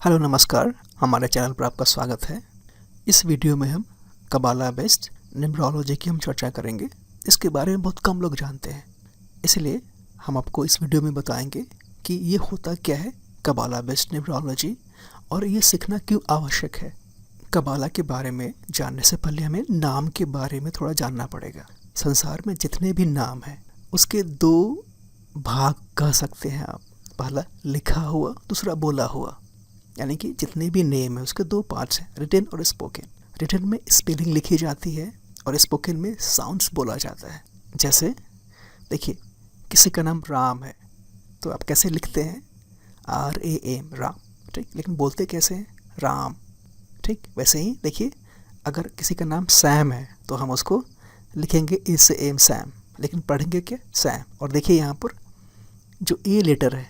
Hello नमस्कार, हमारे channel पर आपका स्वागत है। इस वीडियो में हम कबाला बेस्ड न्यूमरोलॉजी की हम चर्चा करेंगे। इसके बारे में बहुत कम लोग जानते हैं, इसलिए हम आपको इस वीडियो में बताएंगे कि ये होता क्या है कबाला बेस्ड न्यूमरोलॉजी और ये सीखना क्यों आवश्यक है। कबाला के बारे में जानने से पहले हमें नाम के बारे में थोड़ा जानना पड़ेगा। संसार में जितने भी नाम हैं उसके दो भाग कह सकते हैं आप। पहला लिखा हुआ, दूसरा बोला हुआ। यानी कि जितने भी नेम है उसके दो पार्ट्स हैं, रिटन और स्पोकन। रिटन में स्पेलिंग लिखी जाती है और स्पोकन में साउंड्स बोला जाता है। जैसे देखिए, किसी का नाम राम है तो आप कैसे लिखते हैं? RAM, राम, ठीक। लेकिन बोलते कैसे हैं? राम, ठीक। वैसे ही देखिए, अगर किसी का नाम सैम है तो हम उसको लिखेंगे SAM, सैम, लेकिन पढ़ेंगे क्या? सैम। और देखिए यहाँ पर जो ए लेटर है,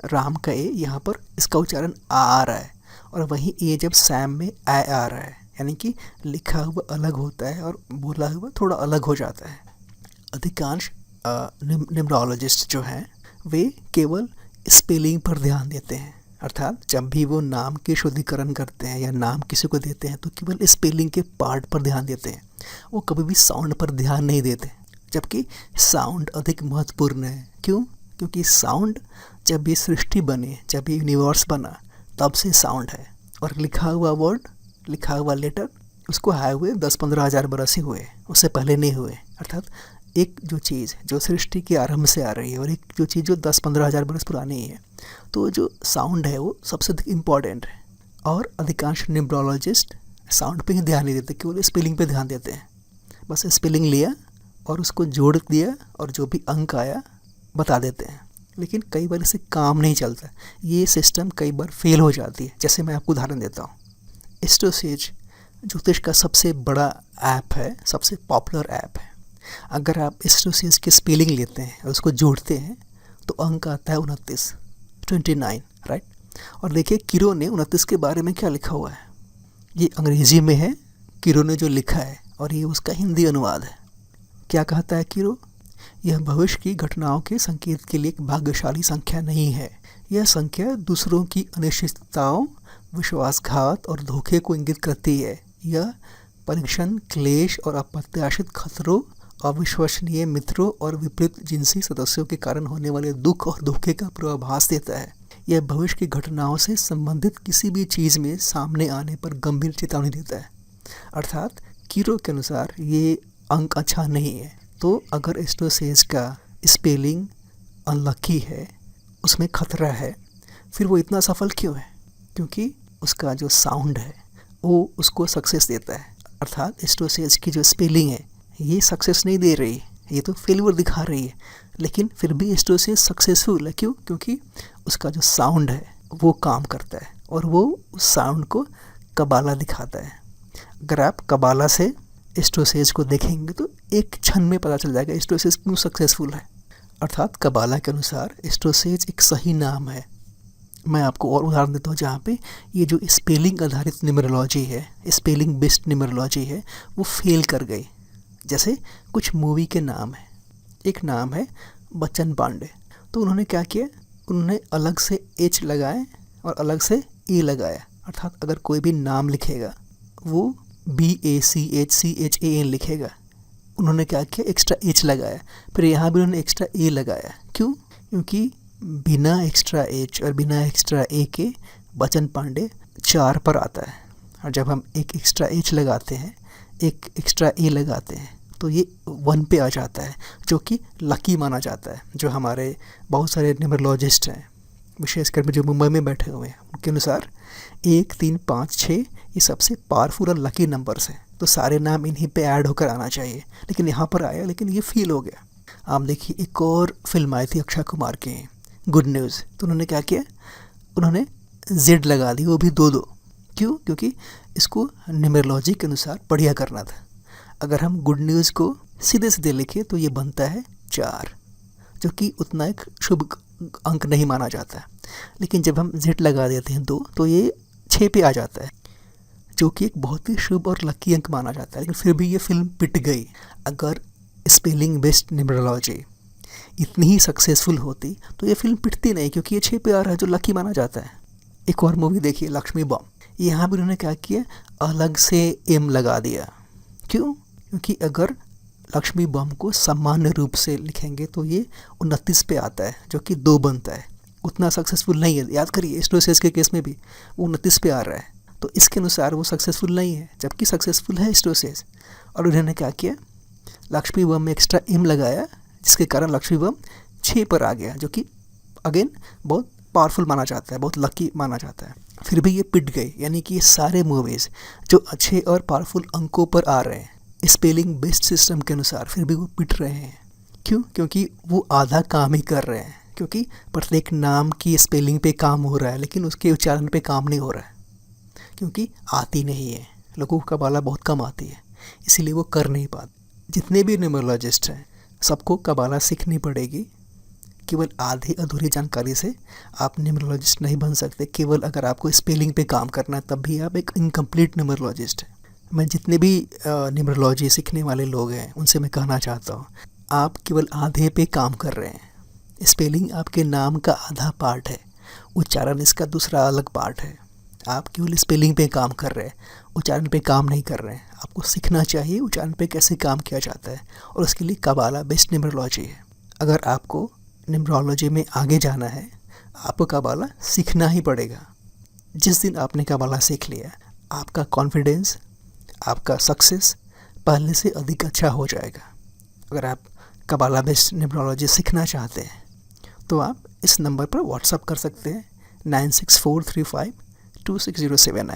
राम का ए, यहाँ पर इसका उच्चारण आ रहा है और वहीं ए जब सैम में आ रहा है, यानी कि लिखा हुआ अलग होता है और बोला हुआ थोड़ा अलग हो जाता है। अधिकांश न्यूमरोलॉजिस्ट जो हैं वे केवल स्पेलिंग पर ध्यान देते हैं, अर्थात जब भी वो नाम के शुद्धिकरण करते हैं या नाम किसी को देते हैं तो केवल स्पेलिंग के पार्ट पर ध्यान देते हैं। वो कभी भी साउंड पर ध्यान नहीं देते, जबकि साउंड अधिक महत्वपूर्ण है। क्यों? क्योंकि साउंड, जब ये सृष्टि बने, जब ये यूनिवर्स बना, तब से साउंड है। और लिखा हुआ वर्ड, लिखा हुआ लेटर, उसको आए हुए 10-15 हज़ार बरस ही हुए, उससे पहले नहीं हुए। अर्थात एक जो चीज़ जो सृष्टि के आरंभ से आ रही है और एक जो चीज़ जो 10-15 हज़ार बरस पुरानी है, तो जो साउंड है वो सबसे इम्पॉर्टेंट है। और अधिकांश न्यूमरोलॉजिस्ट साउंड पे ही ध्यान नहीं देते, केवल स्पेलिंग पे ध्यान देते हैं। बस स्पेलिंग लिया और उसको जोड़ दिया और जो भी अंक आया बता देते हैं। लेकिन कई बार इससे काम नहीं चलता, ये सिस्टम कई बार फेल हो जाती है। जैसे मैं आपको उदाहरण देता हूँ, एस्ट्रोसेज ज्योतिष का सबसे बड़ा ऐप है, सबसे पॉपुलर ऐप है। अगर आप एस्ट्रोसेज की स्पेलिंग लेते हैं और उसको जोड़ते हैं तो अंक आता है 29, राइट। और देखिए किरो ने 29 के बारे में क्या लिखा हुआ है। ये अंग्रेजी में है किरो ने जो लिखा है, और ये उसका हिंदी अनुवाद है। क्या कहता है किरो? यह भविष्य की घटनाओं के संकेत के लिए एक भाग्यशाली संख्या नहीं है। यह संख्या दूसरों की अनिश्चितताओं, विश्वासघात और धोखे को इंगित करती है। यह परीक्षण, क्लेश और अप्रत्याशित खतरों, अविश्वसनीय मित्रों और विपरीत जिनसी सदस्यों के कारण होने वाले दुख और धोखे का पूर्वाभास देता है। यह भविष्य की घटनाओं से संबंधित किसी भी चीज़ में सामने आने पर गंभीर चेतावनी देता है। अर्थात कीरो के अनुसार ये अंक अच्छा नहीं है। तो अगर एस्ट्रोसेज का स्पेलिंग अनलकी है, उसमें खतरा है, फिर वो इतना सफल क्यों है? क्योंकि उसका जो साउंड है वो उसको सक्सेस देता है। अर्थात एस्ट्रोसेज की जो स्पेलिंग है ये सक्सेस नहीं दे रही, ये तो फेलियर दिखा रही है, लेकिन फिर भी एस्ट्रोसेज सक्सेसफुल है। क्यों? क्योंकि उसका जो साउंड है वो काम करता है और वो उस साउंड को कबाला दिखाता है। अगर आप कबाला से एस्ट्रोसेज को देखेंगे तो एक क्षण में पता चल जाएगा एस्ट्रोसेज क्यों सक्सेसफुल है। अर्थात कबाला के अनुसार एस्ट्रोसेज एक सही नाम है। मैं आपको और उदाहरण देता हूँ जहाँ पे ये जो स्पेलिंग आधारित न्यूमरोलॉजी है, स्पेलिंग बेस्ड न्यूमरोलॉजी है, वो फेल कर गई। जैसे कुछ मूवी के नाम है, एक नाम है बच्चन पांडे, तो उन्होंने क्या किया, उन्होंने अलग से H लगाए और अलग से A लगाया। अर्थात अगर कोई भी नाम लिखेगा वो BACHCHAN लिखेगा, उन्होंने क्या किया, एक्स्ट्रा H लगाया। फिर यहाँ भी उन्होंने एक्स्ट्रा A लगाया। क्यों? क्योंकि बिना एक्स्ट्रा H और बिना एक्स्ट्रा A के बच्चन पांडे 4 पर आता है, और जब हम एक एक्स्ट्रा H लगाते हैं, एक एक्स्ट्रा A लगाते हैं, तो ये 1 पे आ जाता है, जो कि लकी माना जाता है। जो हमारे बहुत सारे न्यूमरोलॉजिस्ट हैं, विशेषकर जो मुंबई में बैठे हुए हैं, उनके अनुसार 1, 3, 5, 6 ये सबसे पावरफुल और लकी नंबर्स हैं। तो सारे नाम इन्हीं पे ऐड होकर आना चाहिए, लेकिन यहाँ पर आया, लेकिन ये फील हो गया। आप देखिए, एक और फिल्म आई थी अक्षय कुमार की, गुड न्यूज़, तो उन्होंने क्या किया, उन्होंने Z लगा दी, वो भी 2-2। क्यों? क्योंकि इसको न्यूमरोलॉजी के अनुसार बढ़िया करना था। अगर हम गुड न्यूज़ को सीधे सीधे लिखें तो ये बनता है 4, जो कि उतना एक शुभ अंक नहीं माना जाता। लेकिन जब हम Z लगा देते हैं 2, तो ये 6 पे आ जाता है, जो कि एक बहुत ही शुभ और लकी अंक माना जाता है। लेकिन फिर भी ये फिल्म पिट गई। अगर स्पेलिंग बेस्ड न्यूमरोलॉजी इतनी ही सक्सेसफुल होती तो ये फिल्म पिटती नहीं, क्योंकि ये 6 पे आ रहा है जो लकी माना जाता है। एक और मूवी देखिए लक्ष्मी बॉम्ब, यहाँ भी उन्होंने क्या किया, अलग से एम लगा दिया। क्यों? क्योंकि अगर लक्ष्मी बॉम्ब को सामान्य रूप से लिखेंगे तो ये 29 पे आता है, जो कि 2 बनता है, उतना सक्सेसफुल नहीं है। याद करिए स्टोसेस के केस में भी वो 29 पे आ रहा है, तो इसके अनुसार वो सक्सेसफुल नहीं है, जबकि सक्सेसफुल है स्टोसेस। और उन्होंने क्या किया, लक्ष्मी बम में एक्स्ट्रा एम लगाया, जिसके कारण लक्ष्मी बम 6 पर आ गया, जो कि अगेन बहुत पावरफुल माना जाता है, बहुत लकी माना जाता है। फिर भी ये पिट गए, यानी कि ये सारे मूवीज़ जो अच्छे और पावरफुल अंकों पर आ रहे हैं स्पेलिंग बेस्ड सिस्टम के अनुसार, फिर भी वो पिट रहे हैं। क्यों? क्योंकि वो आधा काम ही कर रहे हैं, क्योंकि प्रत्येक नाम की स्पेलिंग पे काम हो रहा है, लेकिन उसके उच्चारण पे काम नहीं हो रहा है, क्योंकि आती नहीं है। लोगों को कबाला बहुत कम आती है, इसीलिए वो कर नहीं पाते। जितने भी न्यूमरोलॉजिस्ट हैं, सबको कबाला सीखनी पड़ेगी। केवल आधी अधूरी जानकारी से आप न्यूमरोलॉजिस्ट नहीं बन सकते। केवल अगर आपको स्पेलिंग पे काम करना है, तब भी आप एक इनकम्प्लीट न्यूमरोलॉजिस्ट हैं। मैं जितने भी न्यूमरोलॉजी सीखने वाले लोग हैं उनसे मैं कहना चाहता हूँ, आप केवल आधे पे काम कर रहे हैं। स्पेलिंग आपके नाम का आधा पार्ट है, उच्चारण इसका दूसरा अलग पार्ट है। आप केवल स्पेलिंग पे काम कर रहे हैं, उच्चारण पे काम नहीं कर रहे हैं। आपको सीखना चाहिए उच्चारण पे कैसे काम किया जाता है, और उसके लिए कबाला बेस्ड न्यूमरोलॉजी है। अगर आपको न्यूमरोलॉजी में आगे जाना है, आपको कबाला सीखना ही पड़ेगा। जिस दिन आपने कबाला सीख लिया, आपका कॉन्फिडेंस, आपका सक्सेस पहले से अधिक अच्छा हो जाएगा। अगर आप कबाला बेस्ड न्यूमरोलॉजी सीखना चाहते हैं तो आप इस नंबर पर व्हाट्सअप कर सकते हैं 9643526079।